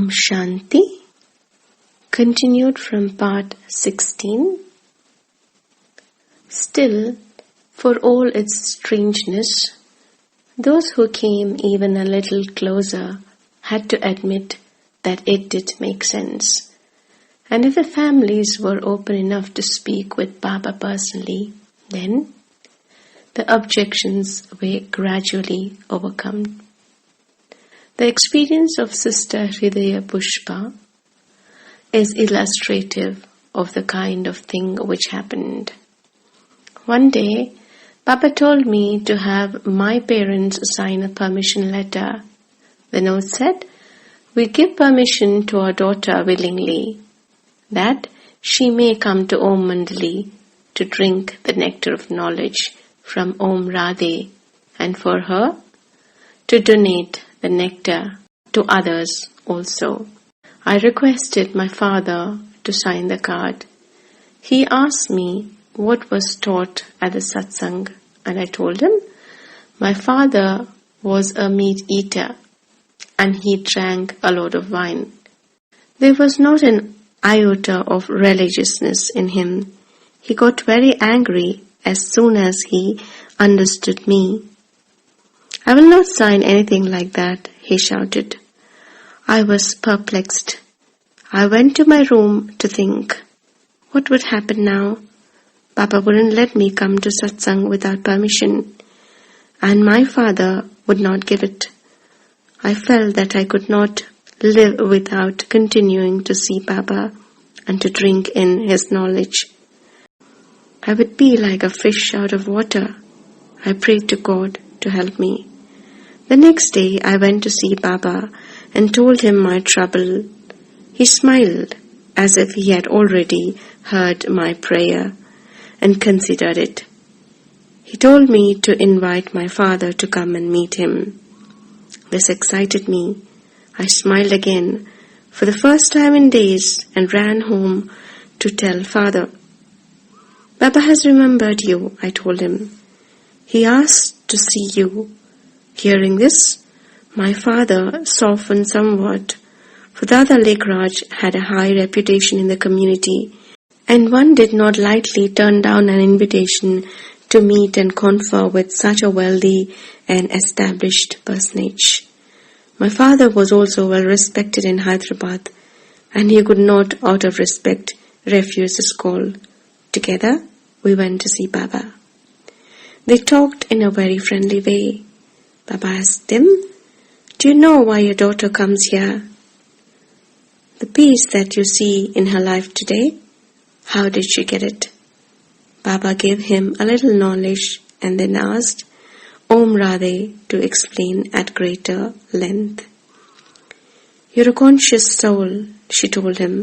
Om Shanti. Continued from part 16. Still, for all its strangeness, those who came even a little closer had to admit that it did make sense. And if the families were open enough to speak with Baba personally, then the objections were gradually overcome. The experience of Sister Hridaya Pushpa is illustrative of the kind of thing which happened. One day, Baba told me to have my parents sign a permission letter. The note said, "We give permission to our daughter willingly, that she may come to Om Mandali to drink the nectar of knowledge from Om Radhe, and for her to donate the nectar to others also." I requested my father to sign the card. He asked me what was taught at the satsang, and I told him my father was a meat eater and he drank a lot of wine. There was not an iota of religiousness in him. He got very angry as soon as he understood me. "I will not sign anything like that," he shouted. I was perplexed. I went to my room to think. What would happen now? Baba wouldn't let me come to satsang without permission, and my father would not give it. I felt that I could not live without continuing to see Baba and to drink in his knowledge. I would be like a fish out of water. I prayed to God to help me. The next day I went to see Baba and told him my trouble. He smiled as if he had already heard my prayer and considered it. He told me to invite my father to come and meet him. This excited me. I smiled again for the first time in days and ran home to tell father. "Baba has remembered you," I told him. "He asked to see you." Hearing this, my father softened somewhat, for Dada Lekraj had a high reputation in the community, and one did not lightly turn down an invitation to meet and confer with such a wealthy and established personage. My father was also well respected in Hyderabad, and he could not, out of respect, refuse his call. Together, we went to see Baba. They talked in a very friendly way. Baba asked him, "Do you know why your daughter comes here? The peace that you see in her life today, how did she get it?" Baba gave him a little knowledge and then asked Om Radhe to explain at greater length. "You're a conscious soul," she told him.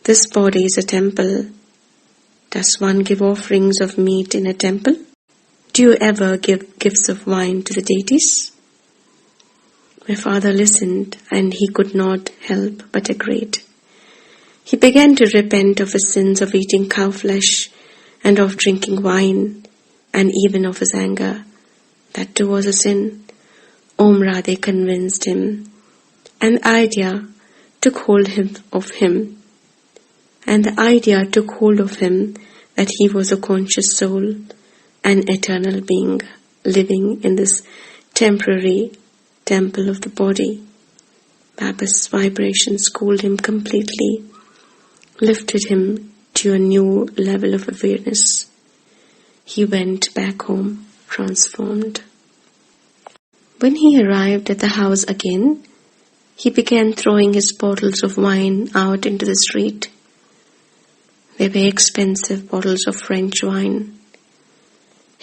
"This body is a temple. Does one give offerings of meat in a temple? Do you ever give gifts of wine to the deities?" My father listened, and he could not help but agree. He began to repent of his sins of eating cow flesh and of drinking wine, and even of his anger. That too was a sin. Om Radhe convinced him, and the idea took hold of him that he was a conscious soul, an eternal being living in this temporary temple of the body. Baba's vibrations cooled him completely, lifted him to a new level of awareness. He went back home transformed. When he arrived at the house again, he began throwing his bottles of wine out into the street. They were expensive bottles of French wine.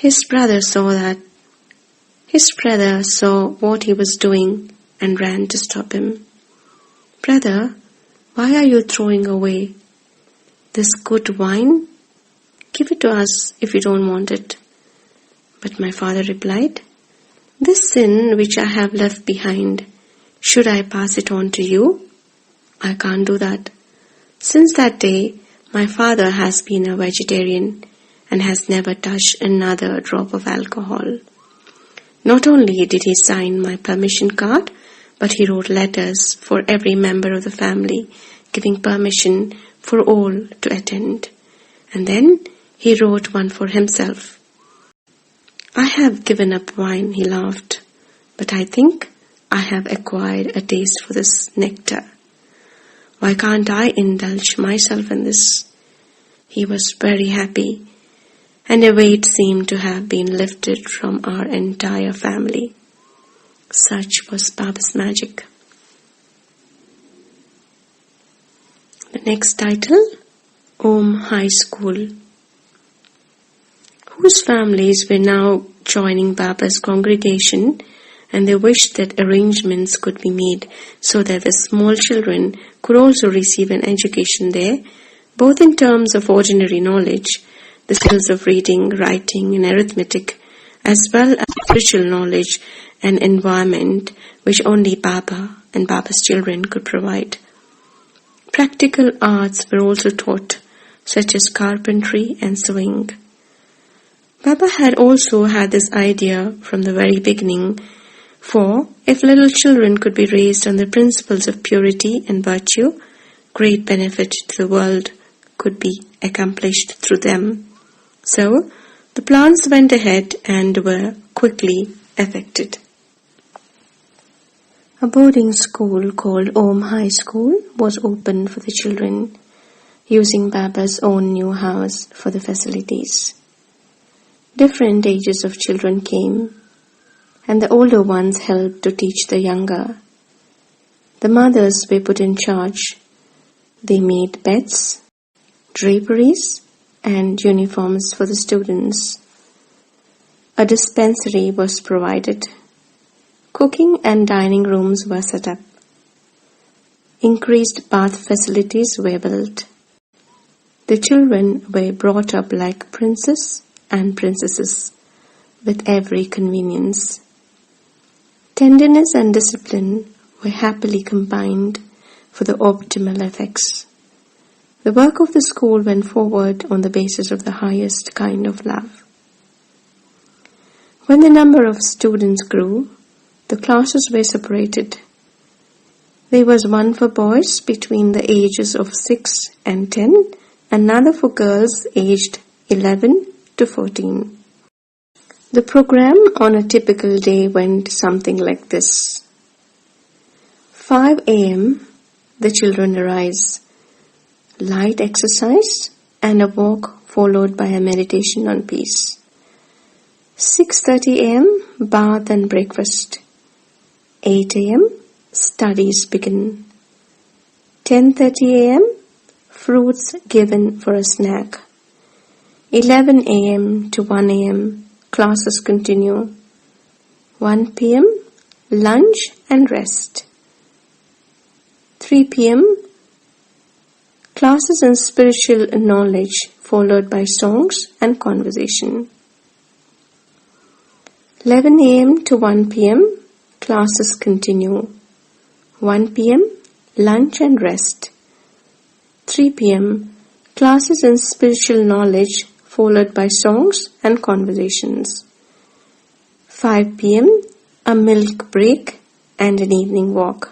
His brother saw what he was doing and ran to stop him. "Brother, why are you throwing away this good wine? Give it to us if you don't want it." But my father replied, "This sin which I have left behind, should I pass it on to you? I can't do that. Since that day, my father has been a vegetarian and has never touched another drop of alcohol. Not only did he sign my permission card, but he wrote letters for every member of the family, giving permission for all to attend. And then he wrote one for himself. "I have given up wine," he laughed, "but I think I have acquired a taste for this nectar. Why can't I indulge myself in this?" He was very happy, and a weight seemed to have been lifted from our entire family. Such was Baba's magic. The next title, Om High School. Whose families were now joining Baba's congregation, and they wished that arrangements could be made so that the small children could also receive an education there, both in terms of ordinary knowledge, the skills of reading, writing, and arithmetic, as well as spiritual knowledge and environment which only Baba and Baba's children could provide. Practical arts were also taught, such as carpentry and sewing. Baba had also had this idea from the very beginning, for if little children could be raised on the principles of purity and virtue, great benefit to the world could be accomplished through them. So, the plans went ahead and were quickly effected. A boarding school called Om High School was opened for the children, using Baba's own new house for the facilities. Different ages of children came, and the older ones helped to teach the younger. The mothers were put in charge. They made beds, draperies, and uniforms for the students. A dispensary was provided. Cooking and dining rooms were set up. Increased bath facilities were built. The children were brought up like princes and princesses, with every convenience. Tenderness and discipline were happily combined for the optimal effects. The work of the school went forward on the basis of the highest kind of love. When the number of students grew, the classes were separated. There was one for boys between the ages of 6 and 10, another for girls aged 11 to 14. The program on a typical day went something like this. 5 a.m. the children arise, light exercise and a walk followed by a meditation on peace. 6:30 a.m. bath and breakfast. 8 a.m. studies begin. 10:30 a.m. fruits given for a snack. 11 a.m. to 1 a.m. classes continue. 1 p.m. lunch and rest. 3 p.m. classes in spiritual knowledge followed by songs and conversation. 11 a.m. to 1 p.m. classes continue. 1 p.m. lunch and rest. 3 p.m. classes in spiritual knowledge followed by songs and conversations. 5 p.m. a milk break and an evening walk.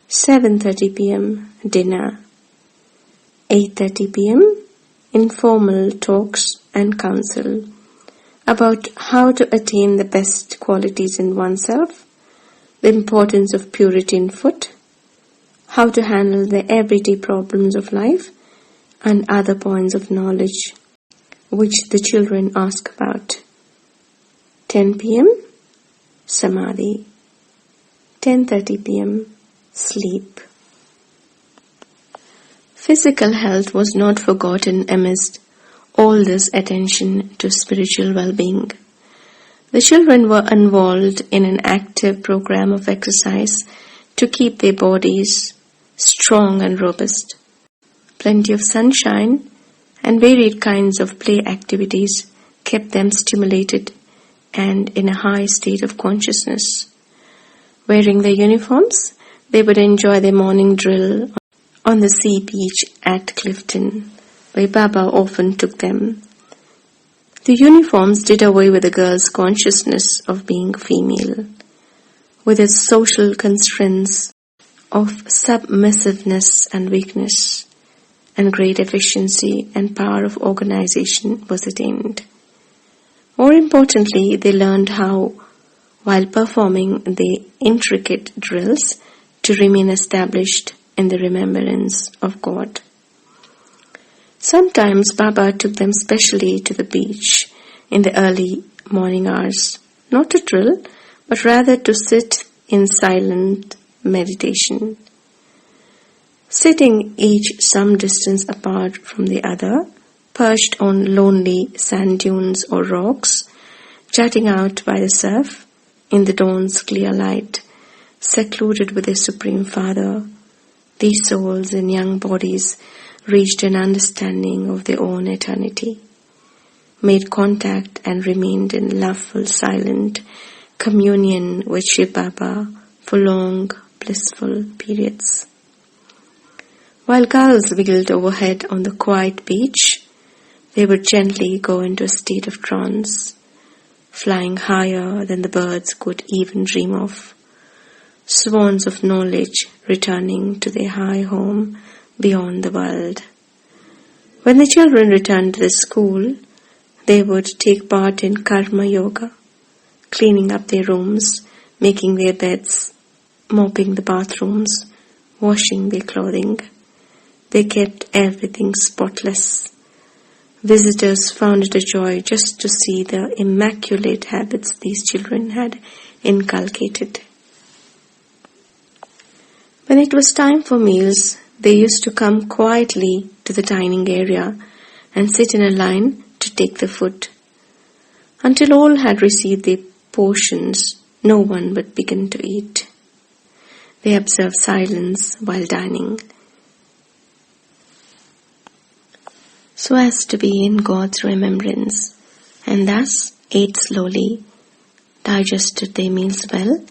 7:30 p.m. dinner. 8:30 p.m. informal talks and counsel about how to attain the best qualities in oneself, the importance of purity in food, how to handle the everyday problems of life, and other points of knowledge which the children ask about. 10 p.m. Samadhi. 10:30 p.m. Sleep. Physical health was not forgotten amidst all this attention to spiritual well-being. The children were involved in an active program of exercise to keep their bodies strong and robust. Plenty of sunshine and varied kinds of play activities kept them stimulated and in a high state of consciousness. Wearing their uniforms, they would enjoy their morning drill on the sea beach at Clifton, where Baba often took them. The uniforms did away with the girls' consciousness of being female. with its social constraints of submissiveness and weakness, and great efficiency and power of organization was attained. More importantly, they learned how, while performing the intricate drills, to remain established in the remembrance of God. Sometimes Baba took them specially to the beach in the early morning hours, not to drill, but rather to sit in silent meditation. Sitting each some distance apart from the other, perched on lonely sand dunes or rocks, jutting out by the surf in the dawn's clear light, secluded with their Supreme Father, these souls in young bodies reached an understanding of their own eternity, made contact and remained in loveful, silent communion with Shiv Baba for long, blissful periods. While gulls wheeled overhead on the quiet beach, they would gently go into a state of trance, flying higher than the birds could even dream of, swans of knowledge returning to their high home beyond the world. When the children returned to the school, they would take part in karma yoga, cleaning up their rooms, making their beds, mopping the bathrooms, washing their clothing. They kept everything spotless. Visitors found it a joy just to see the immaculate habits these children had inculcated. When it was time for meals, they used to come quietly to the dining area and sit in a line to take the food. Until all had received their portions, no one would begin to eat. They observed silence while dining, so as to be in God's remembrance, and thus ate slowly, digested their meals well,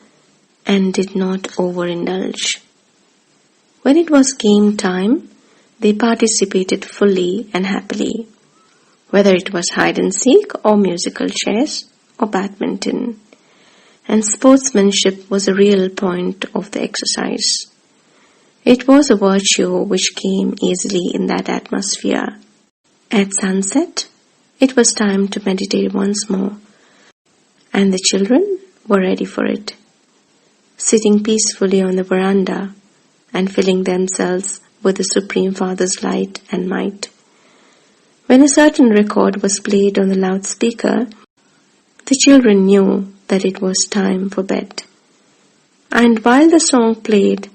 and did not overindulge. When it was game time, they participated fully and happily, whether it was hide and seek or musical chairs or badminton, and sportsmanship was a real point of the exercise. It was a virtue which came easily in that atmosphere. At sunset, it was time to meditate once more, and the children were ready for it, sitting peacefully on the veranda and filling themselves with the Supreme Father's light and might. When a certain record was played on the loudspeaker, the children knew that it was time for bed. And while the song played,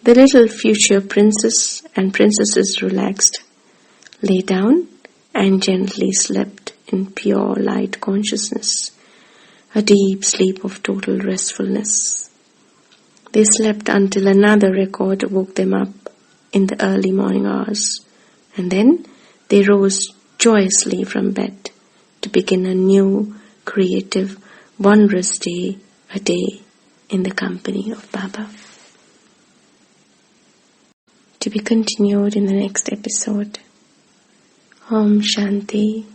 the little future princes and princesses relaxed, lay down, and gently slept in pure light consciousness, a deep sleep of total restfulness. They slept until another record woke them up in the early morning hours, and then they rose joyously from bed to begin a new, creative, wondrous day, a day in the company of Baba. To be continued in the next episode. Om Shanti.